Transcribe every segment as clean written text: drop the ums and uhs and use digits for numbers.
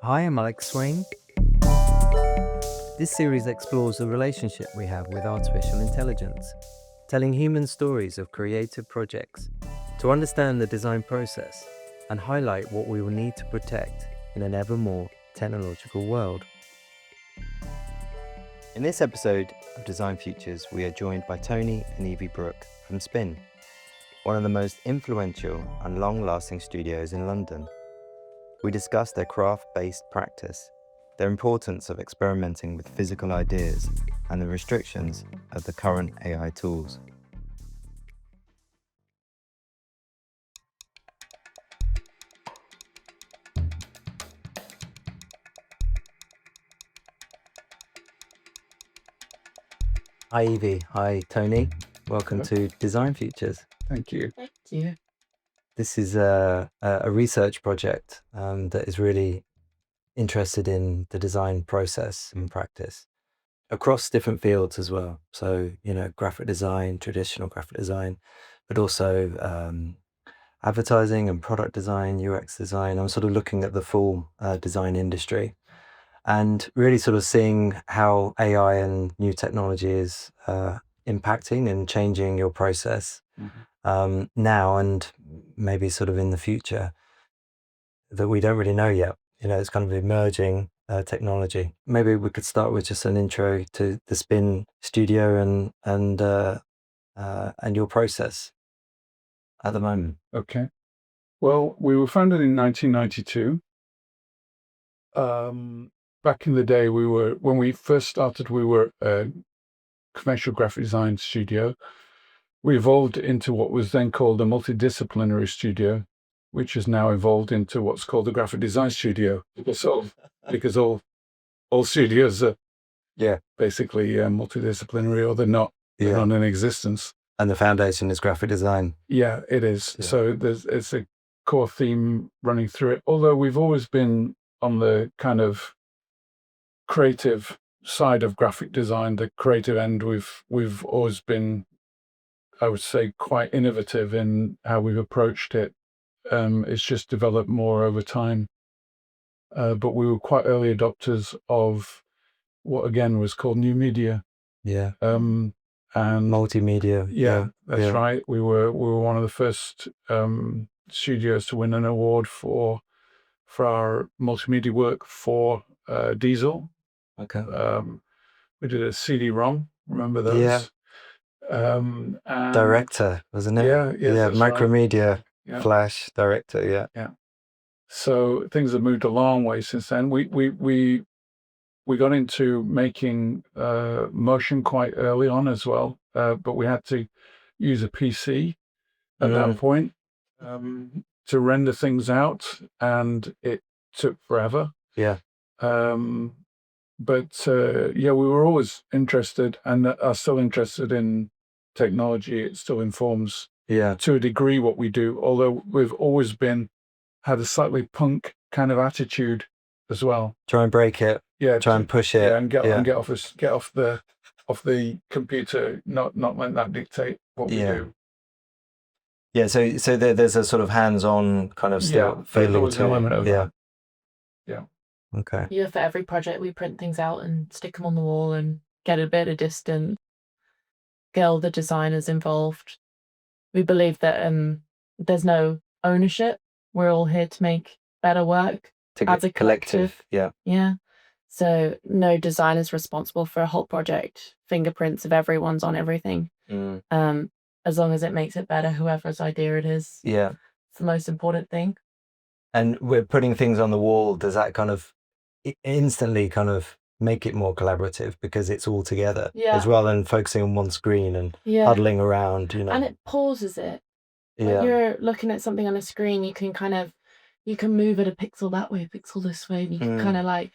Hi, I'm Alex Swain. This series explores the relationship we have with artificial intelligence, telling human stories of creative projects to understand the design process and highlight what we will need to protect in an ever more technological world. In this episode of Design Futures, we are joined by Tony and Evie Brook from SPIN, one of the most influential and long-lasting studios in London. We discuss their craft-based practice, their importance of experimenting with physical ideas, and the restrictions of the current AI tools. Hi Evie, hi Tony. Welcome to Design Futures. Thank you. Thank you. This is a research project that is really interested in the design process and practice across different fields as well. So, graphic design, traditional graphic design, but also advertising and product design, UX design. I'm sort of looking at the full design industry and really sort of seeing how AI and new technology is impacting and changing your process now and maybe sort of in the future that we don't really know yet. It's kind of emerging technology. Maybe we could start with just an intro to the SPIN studio and your process at the moment. Okay. Well, we were founded in 1992. Back in the day, when we first started, we were a commercial graphic design studio. We evolved into what was then called a multidisciplinary studio, which has now evolved into what's called a graphic design studio. Because all studios are basically multidisciplinary, or they're not in existence. And the foundation is graphic design. Yeah, it is. Yeah. So it's a core theme running through it. Although we've always been on the kind of creative side of graphic design, the creative end, we've always been, I would say, quite innovative in how we've approached it. It's just developed more over time. But we were quite early adopters of what again was called new media. Yeah. And multimedia. Yeah, that's right. We were one of the first studios to win an award for our multimedia work for Diesel. Okay. We did a CD-ROM. Remember those? Yeah. And director, wasn't it? Yeah. Macromedia, right. Flash director. Yeah. So things have moved a long way since then. We got into making motion quite early on as well, but we had to use a PC at that point to render things out, and it took forever. Yeah. But we were always interested and are still interested in technology. It still informs to a degree what we do, although we've always had a slightly punk kind of attitude as well. Try and break it. Yeah. Try and push it. And get off the computer, not let that dictate what we do. Yeah, so there's a sort of hands-on kind of still feeling to it. Yeah. Okay. Yeah, for every project we print things out and stick them on the wall and get a bit of distance, get all the designers involved. We believe that there's no ownership. We're all here to make better work as a collective. Yeah. So no designer's responsible for a whole project. Fingerprints of everyone's on everything. As long as it makes it better, whoever's idea it is. Yeah. It's the most important thing. And we're putting things on the wall. Does that kind of instantly kind of make it more collaborative because it's all together as well than focusing on one screen and huddling around, And it pauses it. When you're looking at something on a screen, you can move it a pixel that way, a pixel this way. And you can kind of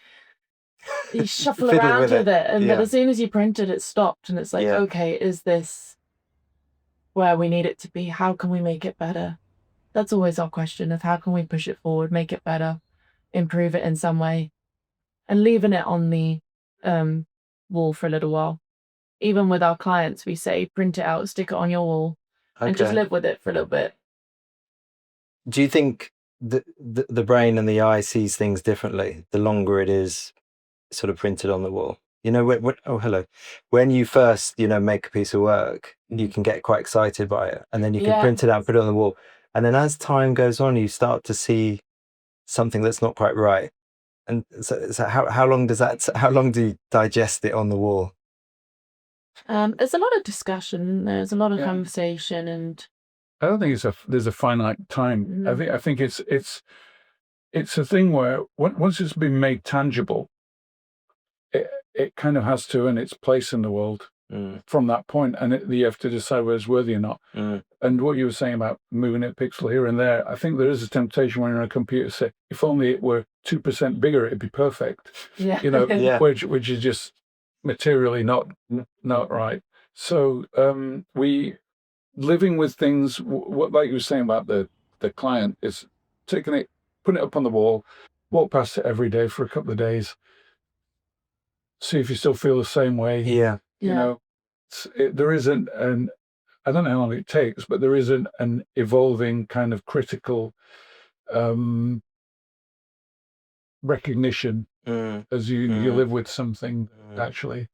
you shuffle around with it. And but as soon as you print it, it's stopped. And it's like, okay, is this where we need it to be? How can we make it better? That's always our question, of how can we push it forward, make it better, improve it in some way, and leaving it on the wall for a little while. Even with our clients, we say, print it out, stick it on your wall, and just live with it for a little bit. Do you think the brain and the eye sees things differently the longer it is sort of printed on the wall. When you first make a piece of work, you can get quite excited by it, and then you can print it out, put it on the wall, and then as time goes on, you start to see something that's not quite right. And so how long do you digest it on the wall? There's a lot of discussion, there's a lot of conversation, and I don't think there's a finite time. I think it's a thing where once it's been made tangible, it kind of has to earn its place in the world from that point, and you have to decide whether it's worthy or not. And what you were saying about moving a pixel here and there, I think there is a temptation when you're on a computer to say, if only it were 2% bigger, it'd be perfect. Which is just materially not right. So we living with things. What, like you were saying about the client, is taking it, putting it up on the wall, walk past it every day for a couple of days, see if you still feel the same way. There isn't I don't know how long it takes, but there is an evolving kind of critical recognition as you live with something actually.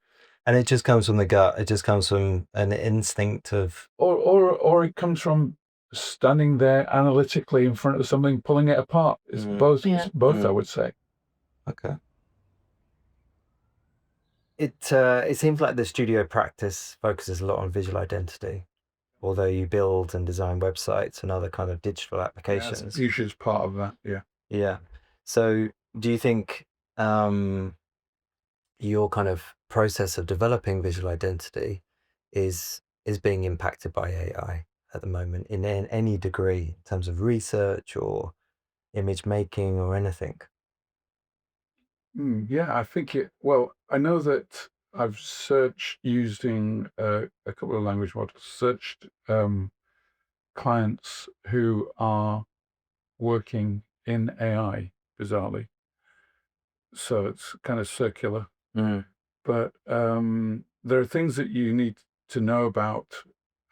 And it just comes from the gut. It just comes from an instinct of, or it comes from standing there analytically in front of something, pulling it apart. It's both. It's both, I would say. Okay. It seems like the studio practice focuses a lot on visual identity, although you build and design websites and other kind of digital applications. Usually, it's part of that. Yeah. So, do you think your kind of process of developing visual identity is being impacted by AI at the moment in any degree in terms of research or image making or anything? I think it. Well, I know that I've searched using a couple of language models, searched clients who are working in AI, bizarrely. So it's kind of circular. But there are things that you need to know about,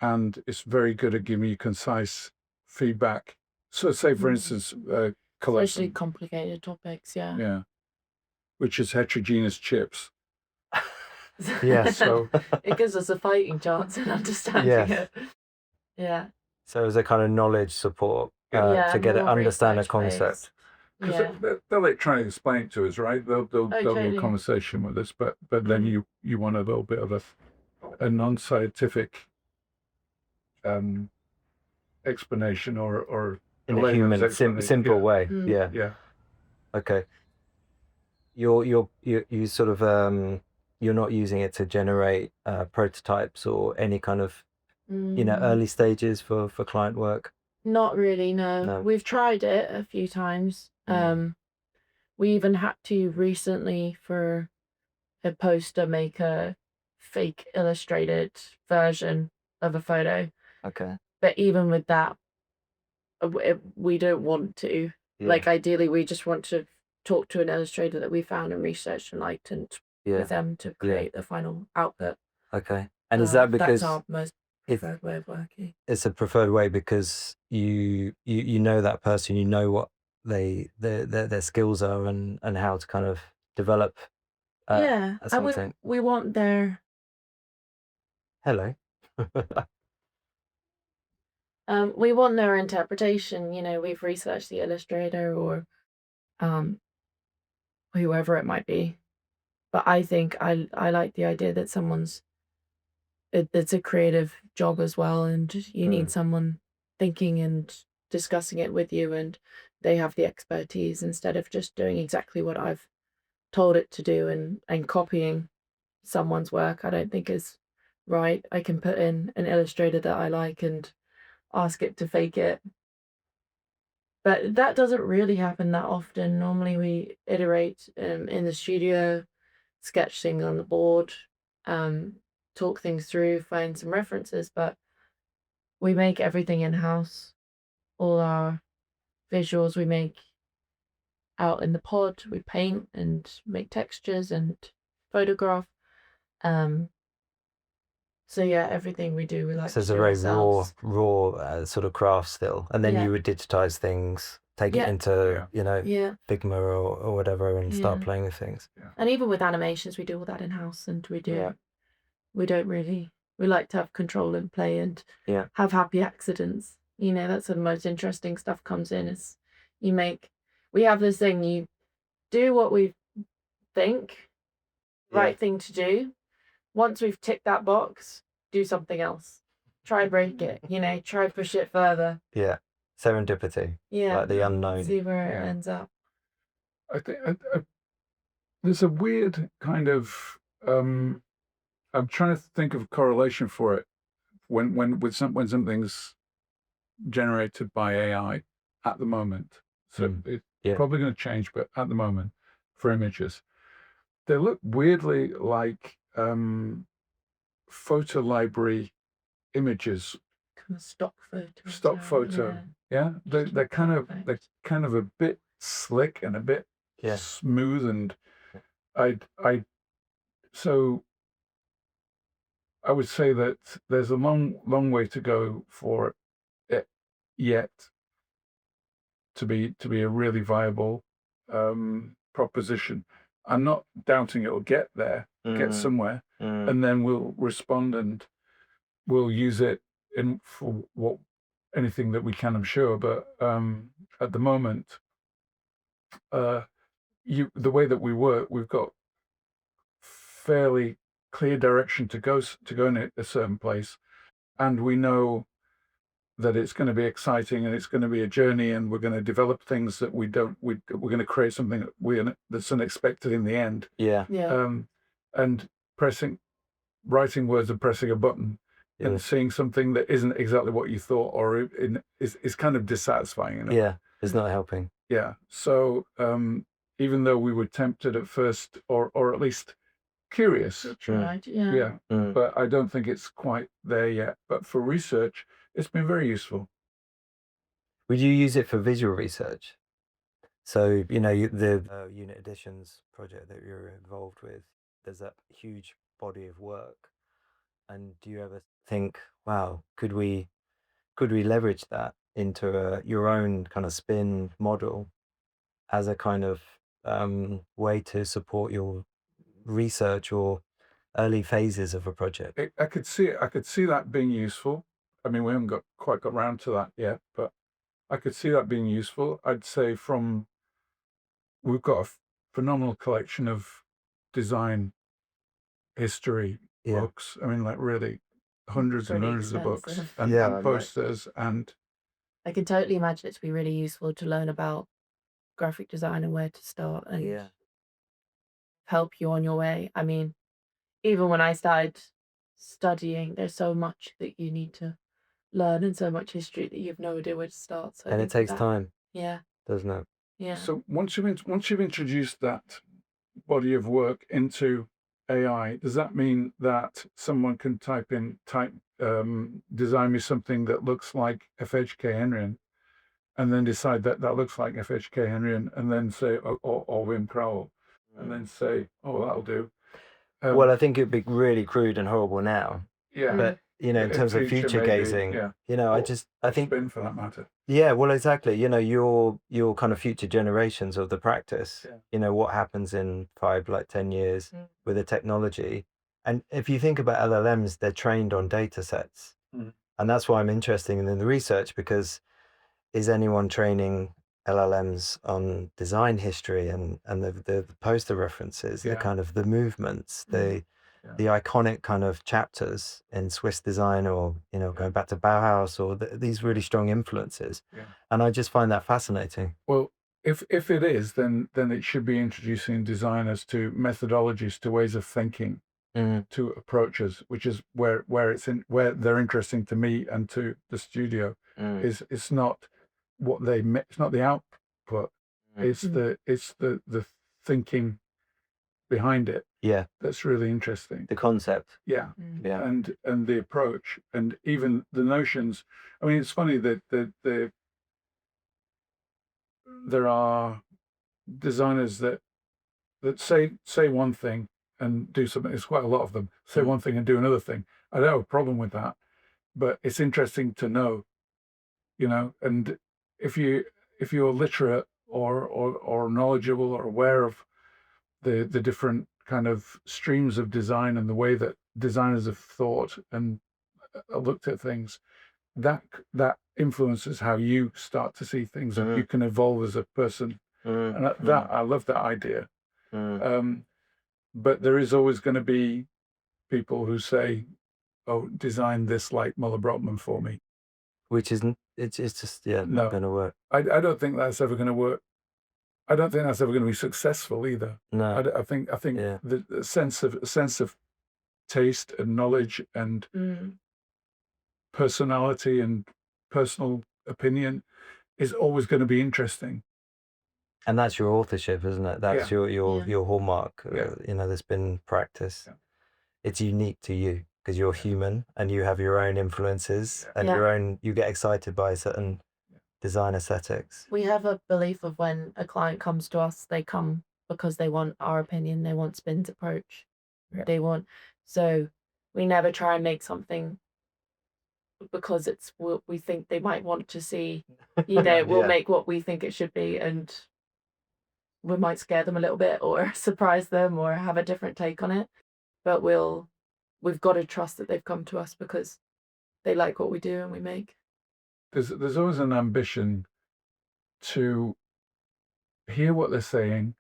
and it's very good at giving you concise feedback. So say, for instance, especially complicated topics, which is heterogeneous chips. So it gives us a fighting chance in understanding it. Yeah. So as a kind of knowledge support to get it, understand a concept. Because they'll try to explain it to us, right? They'll do a conversation with us, but then you want a little bit of a non-scientific explanation or in a human simple way. Okay. You sort of you're not using it to generate prototypes or any kind of early stages for client work? Not really, no. We've tried it a few times. We even had to recently, for a poster, make a fake illustrated version of a photo. Okay. But even with that, we don't want to. Like, ideally, we just want to talk to an illustrator that we found and researched and liked, and with them to create the final output. Okay. And is that because that's our most preferred way of working? It's a preferred way because you know that person, you know what their skills are and how to kind of develop something. We want their we want their interpretation. We've researched the illustrator or whoever it might be, but I think I like the idea that it's a creative job as well, and you need someone thinking and discussing it with you, and they have the expertise instead of just doing exactly what I've told it to do and copying someone's work. I don't think is right. I can put in an illustrator that I like and ask it to fake it. But that doesn't really happen that often. Normally we iterate in the studio, sketch things on the board, talk things through, find some references, but we make everything in-house. All our visuals we make out in the pod. We paint and make textures and photograph. So yeah, everything we do, we like So to it's a do very ourselves. raw sort of craft still, and then Yeah. you would digitize things, take it Yeah. into Yeah. Figma or whatever, and start Yeah. playing with things. And even with animations, we do all that in house, and we Yeah. don't really. We like to have control and play and Yeah. have happy accidents. You know, that's where the most interesting stuff comes in. Is we have this thing. You do what we think right thing to do. Once we've ticked that box, do something else. Try break it. You know, try push it further. Yeah. Serendipity. Yeah. Like the unknown. See where it ends up. I think there's a weird kind of I'm trying to think of a correlation for it when something's generated by AI at the moment. So it's probably going to change, but at the moment, for images, they look weirdly like photo library images. Kind of stock photo. Stock photo. Yeah. They're kind of a bit slick and a bit smooth, and so I would say that there's a long way to go for it yet to be a really viable proposition. I'm not doubting it will get there, get somewhere, and then we'll respond and we'll use it for anything that we can, I'm sure. But at the moment, the way that we work, we've got fairly clear direction to go in a certain place, and we know that it's going to be exciting and it's going to be a journey, and we're going to develop things that we're going to create something that's unexpected in the end. And writing words and pressing a button and seeing something that isn't exactly what you thought, or is kind of dissatisfying. It's not helping. So even though we were tempted at first, or at least curious, but I don't think it's quite there yet. But for research, it's been very useful. Would you use it for visual research? So, the unit additions project that you're involved with, there's that huge body of work. And do you ever think, wow, could we leverage that into your own kind of spin model as a kind of way to support your research or early phases of a project? I could see that being useful. I mean, we haven't quite got around to that yet, but I could see that being useful. I'd say we've got a phenomenal collection of design history books. I mean, like really hundreds and hundreds of books and posters. And I can totally imagine it to be really useful to learn about graphic design and where to start and help you on your way. I mean, even when I started studying, there's so much that you need to learn and so much history that you have no idea where to start. So and it takes time. Yeah. Doesn't it? Yeah. So once you've introduced that body of work into AI, does that mean that someone can design me something that looks like FHK Henryan, and then decide that looks like FHK Henryan, and then say, or Wim Crowell, and then say, oh, that'll do? Well, I think it'd be really crude and horrible now. But in terms of future gazing, I think spin for that matter. Yeah, well, exactly. Your kind of future generations of the practice. What happens in 10 years with the technology, and if you think about LLMs, they're trained on data sets, and that's why I'm interested in the research, because is anyone training LLMs on design history and the poster references, the kind of the movements, the iconic kind of chapters in Swiss design, or going back to Bauhaus, or these really strong influences, and I just find that fascinating. Well, if it is, then it should be introducing designers to methodologies, to ways of thinking, to approaches, which is where they're interesting to me and to the studio. It's not it's not the output, it's the thinking behind it. That's really interesting. The concept. And the approach, and even the notions. I mean, it's funny that there are designers that say one thing and do something. It's quite a lot of them say one thing and do another thing, I don't have a problem with that, but it's interesting to know, and if you're literate or knowledgeable or aware of the different kind of streams of design and the way that designers have thought and looked at things, that influences how you start to see things, and you can evolve as a person. And that I love that idea. But there is always going to be people who say, "Oh, design this like Muller Brotman for me," which isn't. It's just not going to work. I don't think that's ever going to work. I don't think that's ever going to be successful either. No, I think the sense of taste and knowledge and personality and personal opinion is always going to be interesting. And that's your authorship, isn't it? That's your hallmark. There's been practice. Yeah. It's unique to you because you're human and you have your own influences and you get excited by certain design aesthetics. We have a belief of when a client comes to us, they come because they want our opinion, they want Spin's approach. So we never try and make something because it's what we think they might want to see. We'll make what we think it should be, and we might scare them a little bit or surprise them or have a different take on it. But we've got to trust that they've come to us because they like what we do and we make. There's always an ambition to hear what they're saying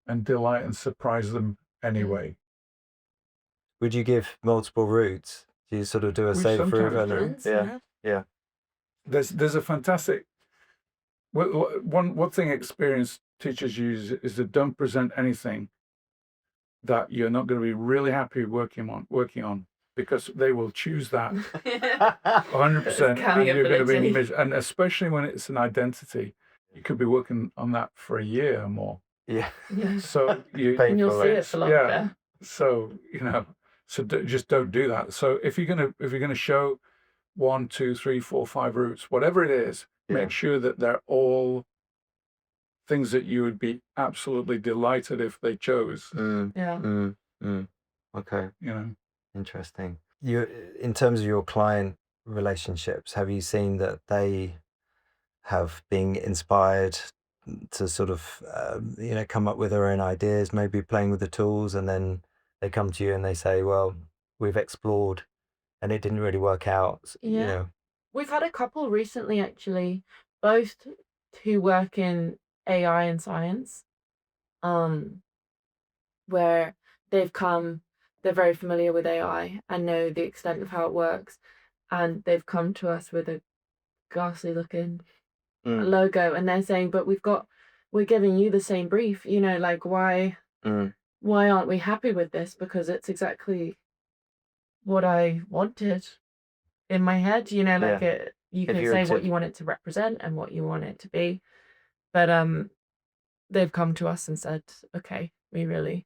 and delight and surprise them anyway. Would you give multiple routes? Do you sort of do a save through? Yeah. There's a fantastic one thing experienced teachers use is to don't present anything that you're not going to be really happy working on, because they will choose that 100%, and you're going to be and especially when it's an identity, you could be working on that for a year or more. Yeah. So you'll see it for longer. Yeah. So just don't do that. So if you're gonna show 1, 2, 3, 4, 5 routes, whatever it is, make sure that they're all things that you would be absolutely delighted if they chose. Okay. Interesting. In terms of your client relationships, have you seen that they have been inspired to sort of come up with their own ideas, maybe playing with the tools, and then they come to you and they say, well, we've explored and it didn't really work out? We've had a couple recently, actually, both who work in AI and science, where they've come, they're very familiar with AI and know the extent of how it works, and they've come to us with a ghastly looking logo, and they're saying, but we're giving you the same brief, like why aren't we happy with this? Because it's exactly what I wanted in my head, you can say what you want it to represent and what you want it to be, but they've come to us and said, okay, we really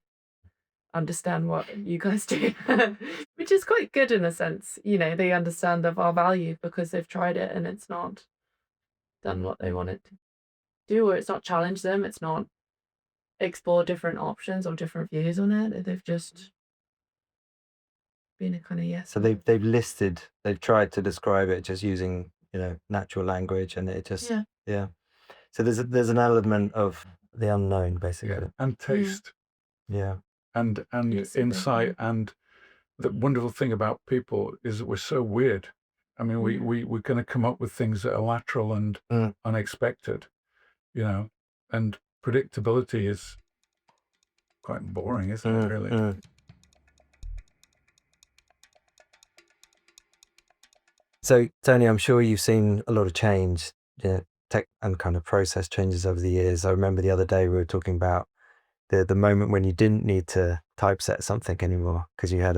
understand what you guys do, which is quite good in a sense. They understand of our value because they've tried it and it's not done what they wanted to do, or it's not challenged them, it's not explore different options or different views on it. They've just been a kind of yes. So they've tried to describe it just using natural language, and it just So there's an element of the unknown, basically, and taste, and insight, and the wonderful thing about people is that we're so weird. I mean, we're going to come up with things that are lateral and unexpected, and predictability is quite boring, isn't it, really? So, Tony, I'm sure you've seen a lot of change, tech and kind of process changes over the years. I remember the other day we were talking about the moment when you didn't need to typeset something anymore because you had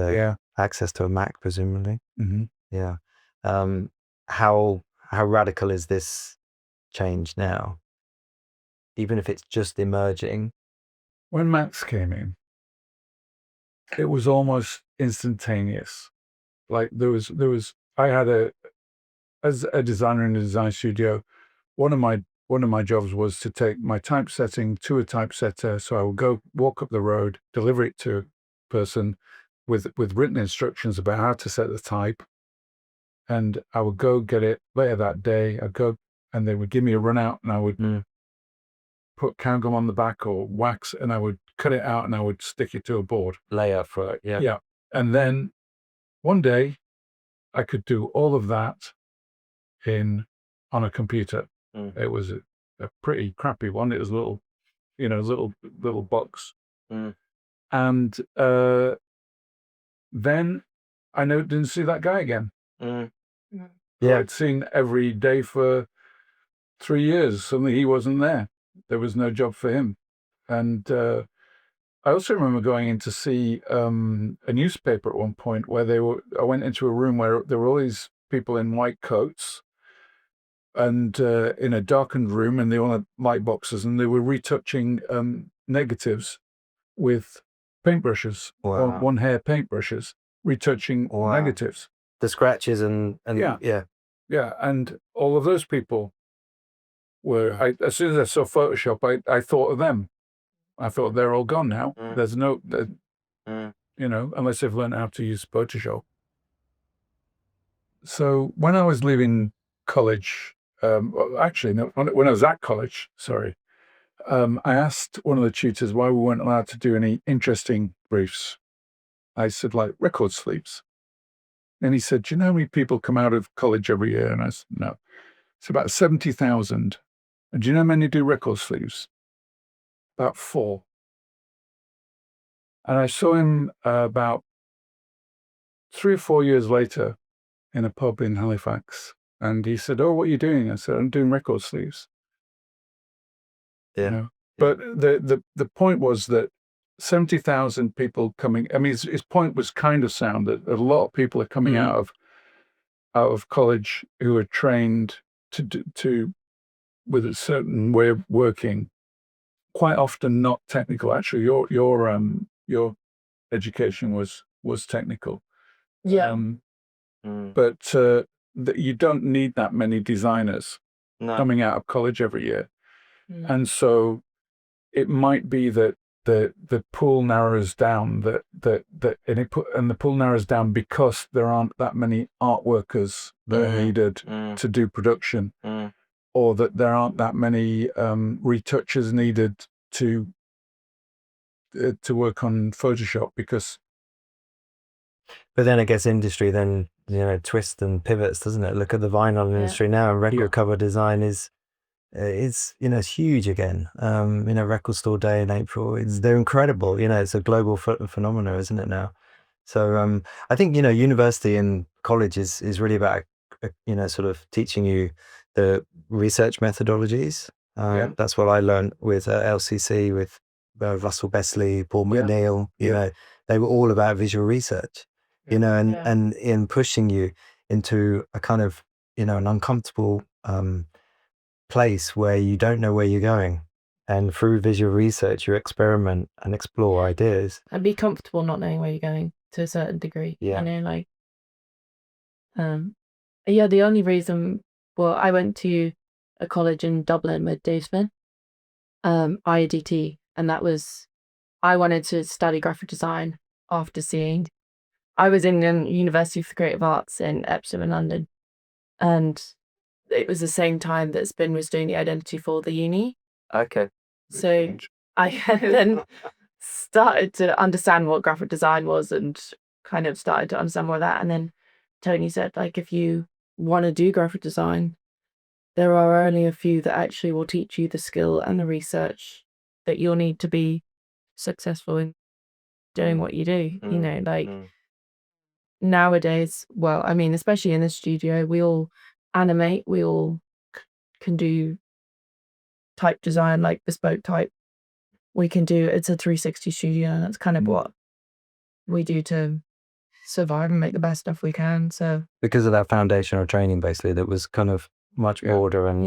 access to a Mac, presumably. Mm-hmm. Yeah. How radical is this change now? Even if it's just emerging. When Macs came in, it was almost instantaneous. Like there was. I had as a designer in a design studio, one of my jobs was to take my typesetting to a typesetter. So I would walk up the road, deliver it to a person. with written instructions about how to set the type. And I would go get it later that day. I'd go and they would give me a run out, and I would put Cairngorm on the back or wax, and I would cut it out and I would stick it to a board. Layout for it, yeah. Yeah. And then one day I could do all of that on a computer. It was a pretty crappy one. It was a little, little box. And then I didn't see that guy again. Yeah. I'd seen every day for 3 years. Suddenly he wasn't there. There was no job for him. And I also remember going in to see a newspaper at one point where I went into a room where there were all these people in white coats and in a darkened room, and they all had light boxes, and they were retouching negatives with paintbrushes, one hair paintbrushes, retouching negatives. The scratches and yeah. And all of those people were, as soon as I saw Photoshop, I thought of them. I thought they're all gone now. There's no, unless they've learned how to use Photoshop. So when I was leaving college, actually, no, when I was at college, sorry, I asked one of the tutors why we weren't allowed to do any interesting briefs. I said, like record sleeves. And he said, do you know how many people come out of college every year? And I said, no. It's about 70,000. And do you know how many do record sleeves? About 4. And I saw him about 3 or 4 years later in a pub in Halifax. And he said, oh, what are you doing? I said, I'm doing record sleeves. Yeah. But the point was that 70,000 people coming, I mean, his point was kind of sound that a lot of people are coming out of college who are trained to with a certain way of working, quite often not technical. Actually, your education was technical. Yeah. But you don't need that many designers coming out of college every year. And so it might be that the pool narrows down, and the pool narrows down because there aren't that many art workers that are needed to do production, or that there aren't that many retouchers needed to work on Photoshop because. But then I guess industry then twists and pivots, doesn't it? Look at the vinyl industry now, and record cover design is it's huge again. Record store day in April, they're incredible. It's a global phenomenon, isn't it now? So I think university and college is really about sort of teaching you the research methodologies. That's what I learned with LCC, with Russell Besley, Paul McNeil. They were all about visual research. And in pushing you into a kind of an uncomfortable place where you don't know where you're going, and through visual research you experiment and explore ideas and be comfortable not knowing where you're going to a certain degree. The only reason, I went to a college in Dublin with Dave Spin, IADT, and that was, I wanted to study graphic design after seeing, I was in the University for Creative Arts in Epsom in London, and it was the same time that Spin was doing the identity for the uni. Okay. So I had then started to understand what graphic design was and kind of started to understand more of that. And then Tony said, like, if you want to do graphic design, there are only a few that actually will teach you the skill and the research that you'll need to be successful in doing what you do. Nowadays, especially in the studio, we all animate, we all can do type design, like bespoke type. It's a 360 studio, and that's kind of what we do to survive and make the best stuff we can. So because of that foundational training, basically, that was kind of much broader and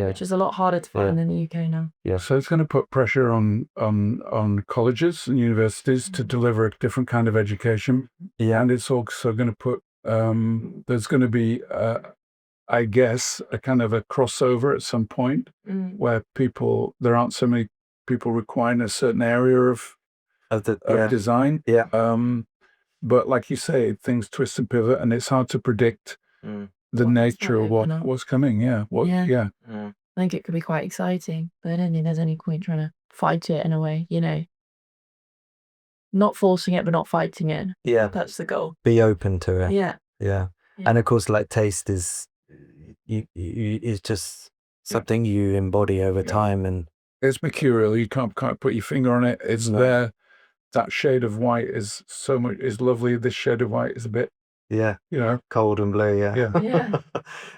which is a lot harder to find in the UK now. So it's going to put pressure on colleges and universities to deliver a different kind of education. And it's also going to put there's going to be I guess a kind of a crossover at some point where there aren't so many people requiring a certain area of design. But like you say, things twist and pivot, and it's hard to predict the nature of what's coming. Yeah. I think it could be quite exciting, but I don't think there's any point trying to fight it in a way, you know. Not forcing it, but not fighting it. Yeah. That's the goal. Be open to it. Yeah. And of course, like taste is just something you embody over time, and it's mercurial. You can't put your finger on it. It's there. That shade of white is lovely. This shade of white is a bit, cold and blue. Yeah.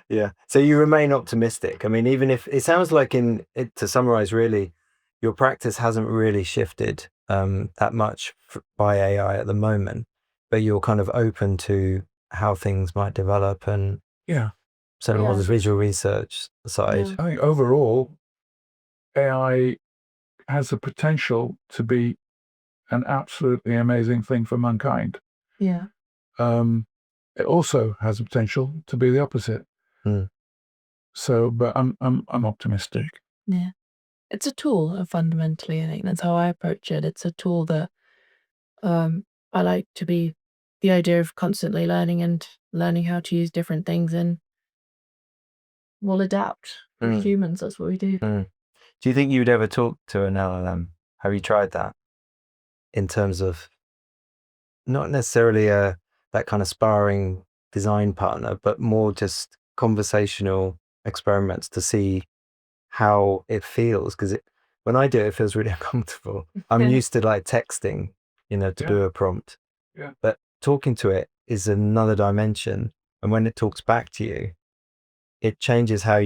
Yeah. So you remain optimistic. I mean, even if it sounds like to summarize, really, your practice hasn't really shifted that much by AI at the moment, but you're kind of open to how things might develop, and certainly on the visual research side. I think overall, AI has the potential to be an absolutely amazing thing for mankind. Yeah. It also has the potential to be the opposite. So, but I'm optimistic. Yeah. It's a tool, fundamentally. I think that's how I approach it. It's a tool that I like to be the idea of constantly learning and learning how to use different things, and we'll adapt. We're humans, that's what we do. Do you think you'd ever talk to an LLM? Have you tried that? In terms of not necessarily that kind of sparring design partner, but more just conversational experiments to see how it feels, because when I do it, it feels really uncomfortable. I'm used to like texting, to do a prompt. But talking to it is another dimension, and when it talks back to you, it changes how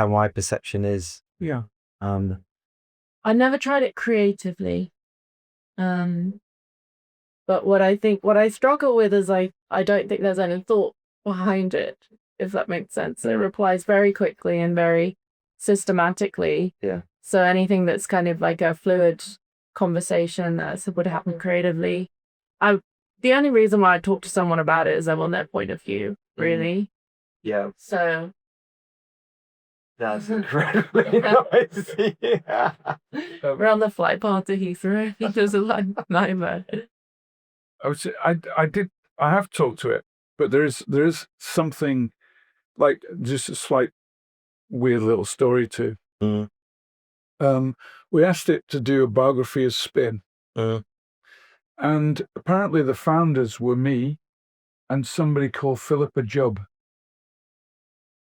my perception is. I never tried it creatively, but what I struggle with is I don't think there's any thought behind it, if that makes sense. It replies very quickly and very systematically. So anything that's kind of like a fluid conversation that would happen creatively, the only reason why I talk to someone about it is I want their point of view, really. So that's incredibly nice. we're on the flight path to Heathrow. He does a nightmare. I have talked to it, but there is something like just a slight weird little story too. We asked it to do a biography of SPIN, and apparently the founders were me and somebody called Philippa Jubb,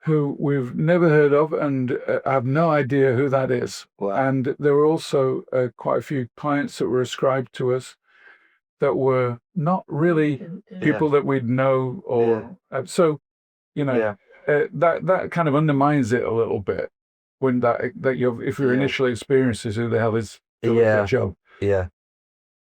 who we've never heard of, and I have no idea who that is. Wow. And there were also quite a few clients that were ascribed to us that were not really people that we'd know, or so that kind of undermines it a little bit when if your initial experience is who the hell is Philippa Jubb.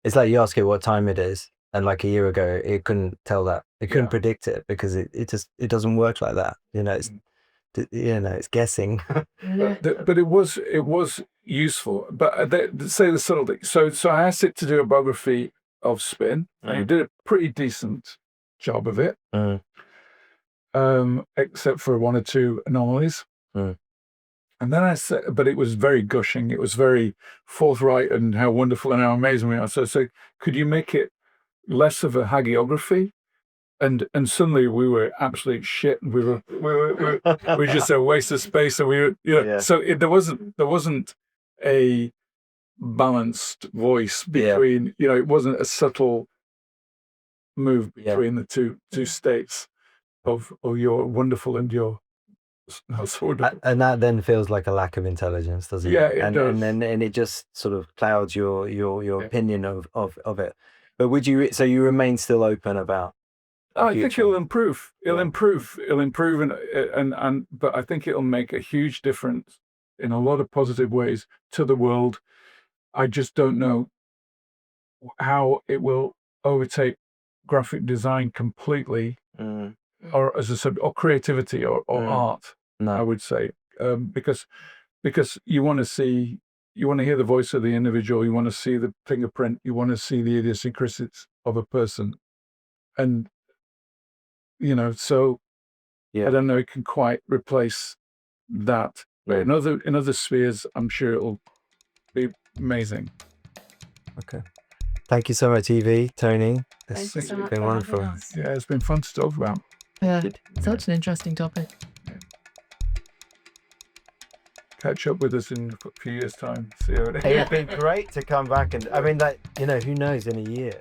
It's like you ask it what time it is, and like a year ago it couldn't tell that. It couldn't predict it, because it doesn't work like that. It's guessing. But it was useful. But say the subtlety. So I asked it to do a biography of SPIN, and it did a pretty decent job of it, except for one or two anomalies. And then I said, but it was very gushing. It was very forthright and how wonderful and how amazing we are. So could you make it less of a hagiography? And suddenly we were absolute shit. We were just a waste of space. And we were, So there wasn't a balanced voice between, it wasn't a subtle move between the two states of your wonderful and your not so wonderful. And that then feels like a lack of intelligence, doesn't it? Yeah, it does. And it just sort of clouds your opinion of it. But so you remain still open about? I think it'll improve. It'll improve, and but I think it'll make a huge difference in a lot of positive ways to the world. I just don't know how it will overtake graphic design completely, or or creativity or art. No. I would say, because you want to hear the voice of the individual, you want to see the fingerprint, you want to see the idiosyncrasies of a person, and so I don't know, it can quite replace that. But in other spheres, I'm sure it'll be amazing. Okay. Thank you so much, Evie, Tony. Thank you so much been for wonderful. having us. Yeah, it's been fun to talk about. Yeah, such an interesting topic. Catch up with us in a few years' time. See how it is. It would be great to come back and, I mean, like, you know, who knows in a year?